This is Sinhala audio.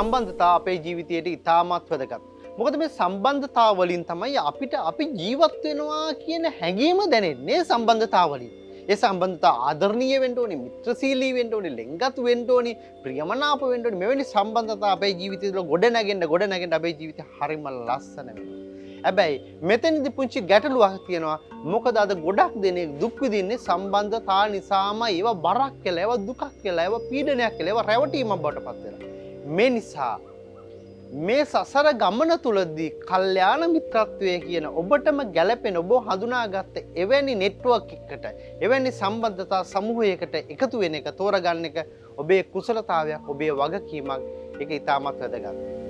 සම්බන්ධතා අපේ ජීවිතයට ඉතාමත් වැදගත්. මොකද මේ සම්බන්ධතා වලින් තමයි අපිට අපි ජීවත් වෙනවා කියන හැඟීම දැනෙන්නේ සම්බන්ධතා වලින්. ඒ සම්බන්ධතා ආදරණීය වෙන්න ඕනේ, මිත්‍රශීලී වෙන්න ඕනේ, ලෙන්ගතු වෙන්න ඕනේ, ප්‍රියමනාප වෙන්න ඕනේ. මෙවැනි සම්බන්ධතා අපේ ජීවිතය තුළ ගොඩ නැගෙන්න අපේ ජීවිතය හරිම ලස්සන වෙනවා. හැබැයි මෙතනදී පුංචි ගැටලුවක් තියෙනවා. මොකද අද ගොඩක් දෙනෙක් දුක් විඳින්නේ සම්බන්ධතා නිසාමයි. ඒවා බරක් කියලා, ඒවා දුකක් කියලා, ඒවා පීඩනයක් කියලා, ඒවා රැවටීමක් බවට පත් වෙනවා. මේ නිසා මේ සසර ගමන තුලදී කල්යාණ මිත්‍රත්වය කියන ඔබටම ගැළපෙන ඔබ හඳුනාගත්ත එවැනි නෙට්වර්ක් එකකට, එවැනි සම්බන්ධතා සමූහයකට එකතු වෙන එක, තෝරගන්න එක ඔබේ කුසලතාවයක්, ඔබේ වගකීමක්. ඒක ඉතාමත් වැදගත්.